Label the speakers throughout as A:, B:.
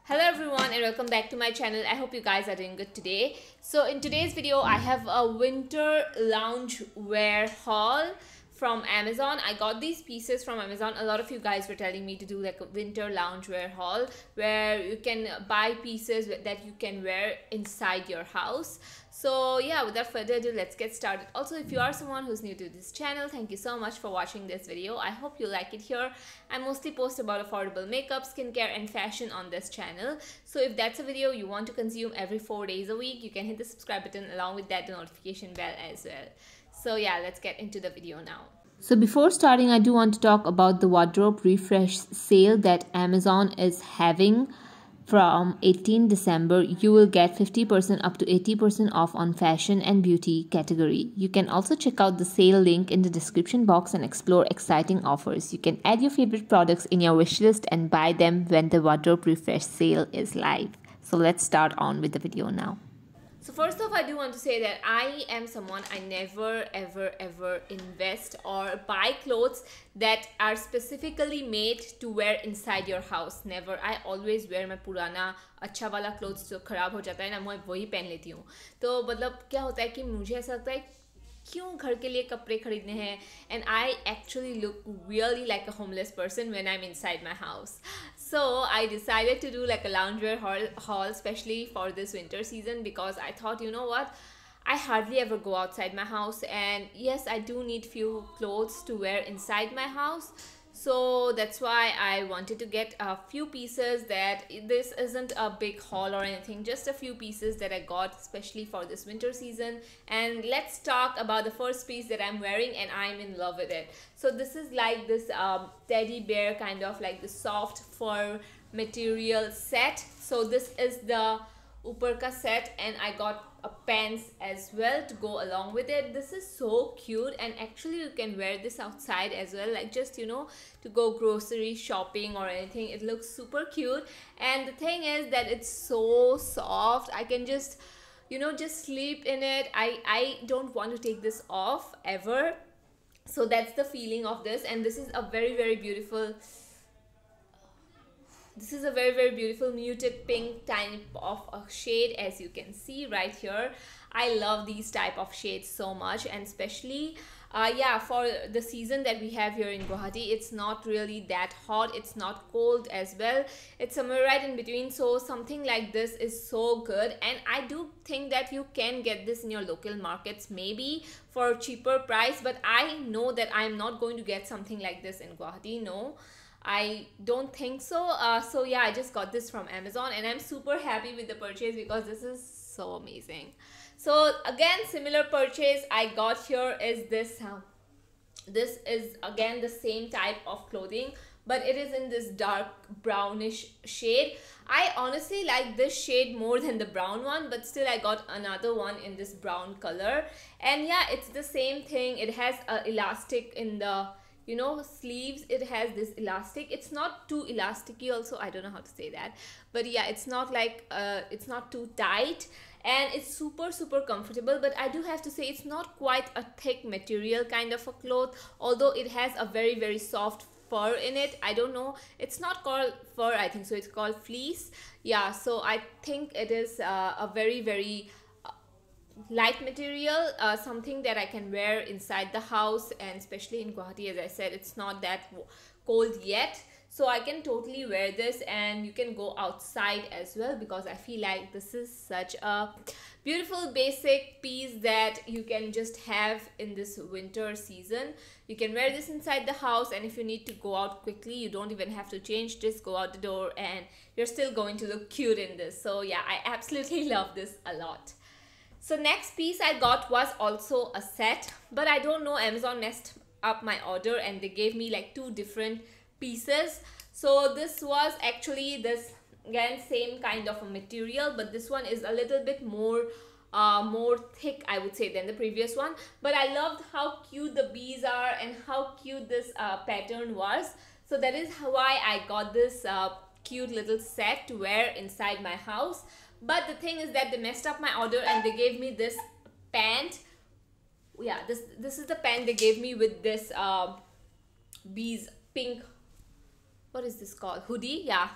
A: Hello everyone and welcome back to my channel. I hope you guys are doing good today. So in today's video I have a winter lounge wear haul from Amazon. I got these pieces from Amazon. A lot of you guys were telling me to do like a winter loungewear haul where you can buy pieces that you can wear inside your house. So yeah, without further ado, let's get started. Also, if you are someone who's new to this channel, thank you so much for watching this video. I hope you like it here. I mostly post about affordable makeup, skincare and fashion on this channel. So if that's a video you want to consume every 4 days a week, you can hit the subscribe button along with that the notification bell as well. So yeah, let's get into the video now. So before starting, I do want to talk about the wardrobe refresh sale that Amazon is having. From 18 December, you will get 50% up to 80% off on fashion and beauty category. You can also check out the sale link in the description box and explore exciting offers. You can add your favorite products in your wish list and buy them when the wardrobe refresh sale is live. So let's start on with the video now. So first off, I do want to say that I am someone, I never ever invest or buy clothes that are specifically made to wear inside your house. Never. I always wear my पुराना अच्छा वाला clothes जो खराब हो जाता है ना, मैं वही पहन लेती हूँ. तो मतलब क्या होता है कि मुझे ऐसा लगता है क्यों घर के लिए कपड़े खरीदने हैं. And I actually look really like a homeless person when I'm inside my house. So I decided to do like a loungewear haul especially for this winter season, because I thought, you know what, I hardly ever go outside my house, and yes, I do need few clothes to wear inside my house. So that's why I wanted to get a few pieces. That this isn't a big haul or anything, just a few pieces that I got especially for this winter season. And let's talk about the first piece that I'm wearing, and I'm in love with it. So this is like this teddy bear kind of like the soft fur material set. So this is the upper ka set, and I got a pants as well to go along with it. This is so cute, and actually you can wear this outside as well, like just, you know, to go grocery shopping or anything. It looks super cute, and the thing is that it's so soft. I can just, you know, just sleep in it. I don't want to take this off ever. So that's the feeling of this. And this is a very beautiful, this is a very beautiful muted pink type of a shade, as you can see right here. I love these type of shades so much, and especially yeah, for the season that we have here in Guwahati, it's not really that hot, it's not cold as well, it's somewhere right in between. So something like this is so good, and I do think that you can get this in your local markets maybe for cheaper price, but I know that I'm not going to get something like this in Guwahati. No, I don't think so. So yeah, I just got this from Amazon, and I'm super happy with the purchase because this is so amazing. So again, similar purchase I got here is this. This is again the same type of clothing, but it is in this dark brownish shade. I honestly like this shade more than the brown one, but still I got another one in this brown color. And yeah, it's the same thing. It has a elastic in the, you know, sleeves. It has this elastic. It's not too elasticy also, I don't know how to say that, but yeah, it's not like it's not too tight, and it's super comfortable. But I do have to say it's not quite a thick material kind of a cloth, although it has a very soft fur in it. I don't know, it's not called fur, I think so, it's called fleece. Yeah, so I think it is a very light material, something that I can wear inside the house. And especially in Guwahati, as I said, it's not that cold yet, so I can totally wear this. And you can go outside as well, because I feel like this is such a beautiful basic piece that you can just have in this winter season. You can wear this inside the house, and if you need to go out quickly, you don't even have to change, just go out the door and you're still going to look cute in this. So yeah, I absolutely love this a lot. So next piece I got was also a set, but I don't know, Amazon messed up my order and they gave me like two different pieces. So this was actually this, again, same kind of a material, but this one is a little bit more thick, I would say, than the previous one. But I loved how cute the bees are and how cute this pattern was. So that is why I got this cute little set to wear inside my house. But the thing is that they messed up my order and they gave me this pant. Yeah, this is the pant they gave me with this bees pink, what is this called, hoodie. Yeah,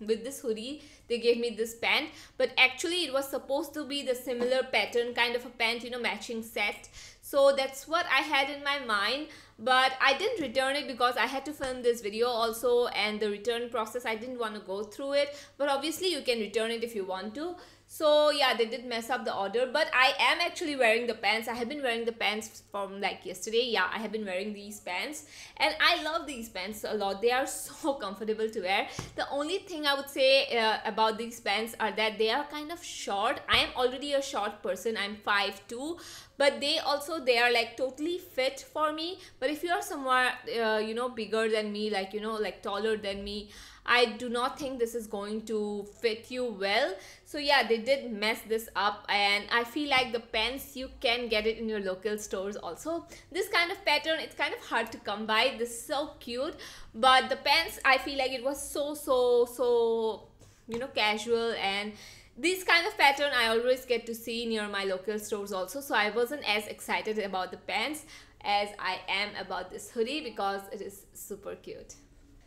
A: with this hoodie they gave me this pant, but actually it was supposed to be the similar pattern kind of a pant, you know, matching set. So that's what I had in my mind, but I didn't return it because I had to film this video also, and the return process I didn't want to go through it. But obviously you can return it if you want to. So yeah, they did mess up the order, but I am actually wearing the pants. I have been wearing the pants from like yesterday. Yeah, I have been wearing these pants and I love these pants a lot. They are so comfortable to wear. The only thing I would say about these pants are that they are kind of short. I am already a short person. I'm 5'2", but they are like totally fit for me. But if you are somewhere you know, bigger than me, like, you know, like taller than me, I do not think this is going to fit you well. So yeah, they did mess this up, and I feel like the pants, you can get it in your local stores also. This kind of pattern, it's kind of hard to come by. This is so cute, but the pants, I feel like it was so you know, casual, and this kind of pattern I always get to see near my local stores also. So I wasn't as excited about the pants as I am about this hoodie because it is super cute.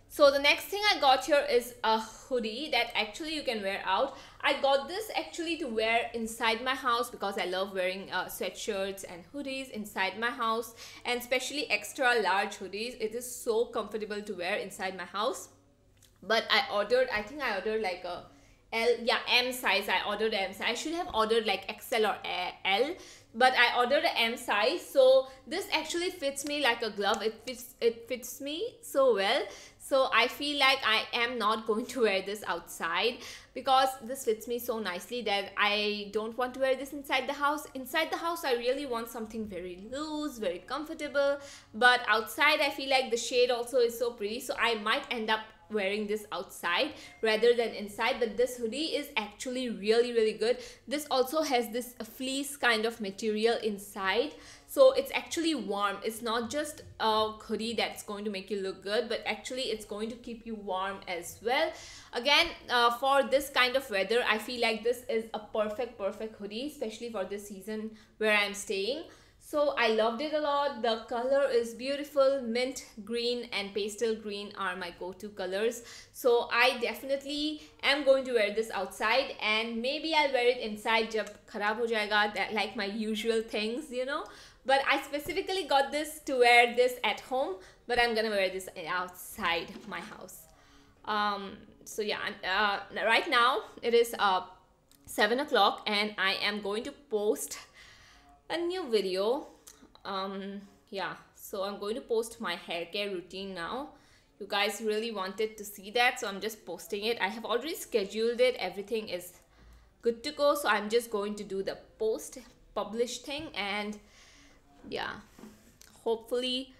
A: So the next thing I got here is a hoodie that actually you can wear out. I got this actually to wear inside my house because I love wearing sweatshirts and hoodies inside my house, and especially extra large hoodies. It is so comfortable to wear inside my house. But I think I ordered like a M size. I ordered M size. I should have ordered like XL or L, but I ordered an M size. So this actually fits me like a glove. It fits me so well. So I feel like I am not going to wear this outside because this fits me so nicely that I don't want to wear this inside the house. Inside the house, I really want something very loose, very comfortable. But outside, I feel like the shade also is so pretty. So I might end up wearing this outside rather than inside. But this hoodie is actually really good. This also has this fleece kind of material inside, so it's actually warm. It's not just a hoodie that's going to make you look good, but actually it's going to keep you warm as well. Again, for this kind of weather, I feel like this is a perfect hoodie, especially for this season where I'm staying. So I loved it a lot. The color is beautiful. Mint green and pastel green are my go-to colors. So I definitely am going to wear this outside, and maybe I'll wear it inside jab kharab ho jayega, that like my usual things, you know. But I specifically got this to wear this at home, but I'm gonna wear this outside my house. So yeah, right now it is 7 o'clock and I am going to post a new video. Yeah, so I'm going to post my hair care routine now. You guys really wanted to see that, so I'm just posting it. I have already scheduled it. Everything is good to go, so I'm just going to do the publish thing, and yeah, hopefully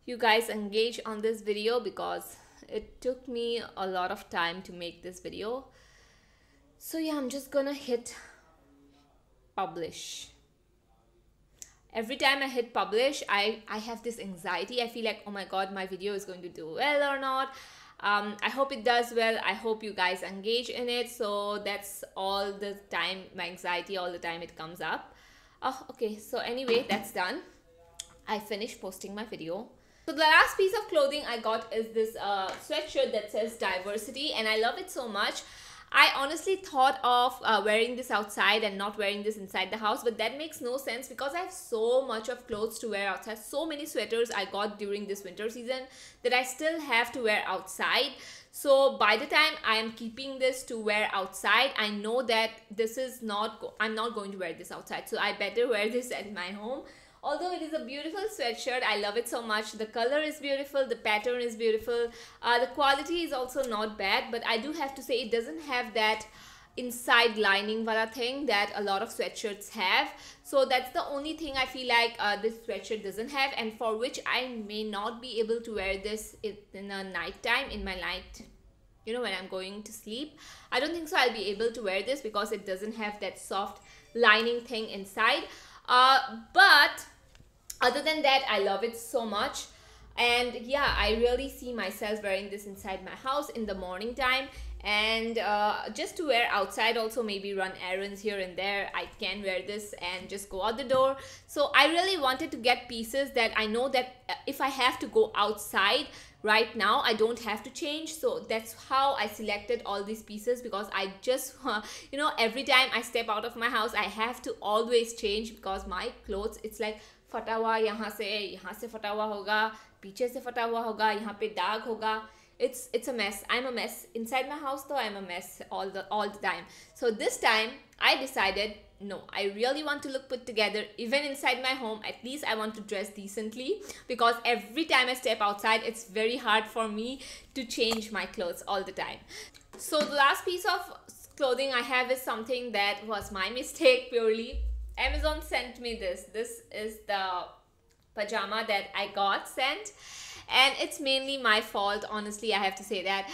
A: you guys engage on this video because it took me a lot of time to make this video. So yeah, I'm just gonna hit publish. Every time I hit publish, I have this anxiety. I feel like, oh my god, my video is going to do well or not. I hope it does well. I hope you guys engage in it. So that's all the time, my anxiety, all the time it comes up. Oh, okay, so anyway, that's done. I finished posting my video. So the last piece of clothing I got is this sweatshirt that says diversity, and I love it so much. I honestly thought of wearing this outside and not wearing this inside the house, but that makes no sense because I have so much of clothes to wear outside. So many sweaters I got during this winter season that I still have to wear outside. So by the time I am keeping this to wear outside, I know that this is not, I'm not going to wear this outside. So I better wear this at my home. Although it is a beautiful sweatshirt, I love it so much. The color is beautiful, the pattern is beautiful, the quality is also not bad, but I do have to say it doesn't have that inside lining wala thing that a lot of sweatshirts have. So that's the only thing I feel like this sweatshirt doesn't have, and for which I may not be able to wear this in the night time, in my night, you know, when I'm going to sleep. I don't think so I'll be able to wear this because it doesn't have that soft lining thing inside. But other than that, I love it so much. And yeah, I really see myself wearing this inside my house in the morning time. and just to wear outside, also maybe run errands here and there. I can wear this and just go out the door. So I really wanted to get pieces that I know that if I have to go outside right now, I don't have to change. So that's how I selected all these pieces, because I just you know, every time I step out of my house I have to always change, because my clothes, it's like फटा हुआ, यहाँ से फटा हुआ होगा, पीछे से फटा हुआ होगा, यहाँ पे दाग होगा. It's a mess. I'm a mess inside my house, though. I'm a mess all the time. So this time I decided, no, I really want to look put together. Even inside my home, at least I want to dress decently, because every time I step outside, it's very hard for me to change my clothes all the time. So the last piece of clothing I have is something that was my mistake purely. Amazon sent me this. This is the pajama that I got sent, and it's mainly my fault, honestly. I have to say that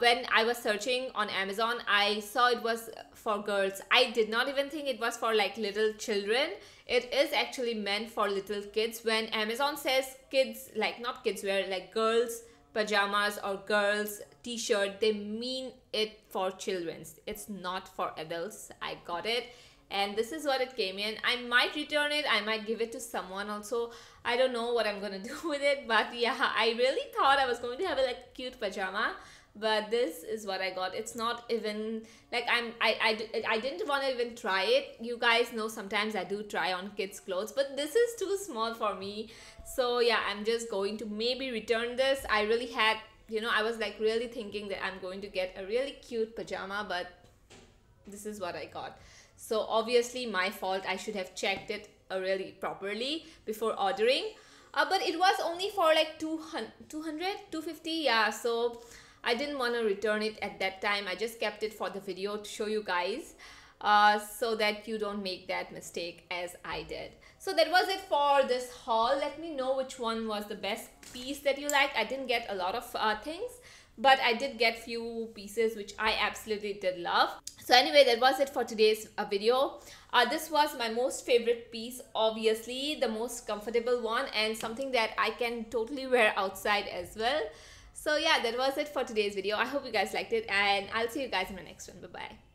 A: when I was searching on Amazon, I saw it was for girls. I did not even think it was for like little children. It is actually meant for little kids. When Amazon says kids, like not kids wear, like girls pajamas or girls t-shirt, they mean it for children's. It's not for adults. I got it, and this is what it came in. I might return it, I might give it to someone also. I don't know what I'm gonna do with it, but yeah, I really thought I was going to have a like cute pajama, but this is what I got. It's not even like I didn't want to even try it. You guys know sometimes I do try on kids clothes, but this is too small for me. So yeah, I'm just going to maybe return this. I really had, you know, I was like really thinking that I'm going to get a really cute pajama, but this is what I got. So obviously my fault. I should have checked it really properly before ordering, but it was only for like 250, yeah. So I didn't want to return it at that time. I just kept it for the video to show you guys, so that you don't make that mistake as I did. So that was it for this haul. Let me know which one was the best piece that you liked. I didn't get a lot of things, but I did get few pieces which I absolutely did love. So anyway, that was it for today's video. This was my most favorite piece, obviously the most comfortable one, and something that I can totally wear outside as well. So yeah, that was it for today's video. I hope you guys liked it, and I'll see you guys in the next one. Bye bye.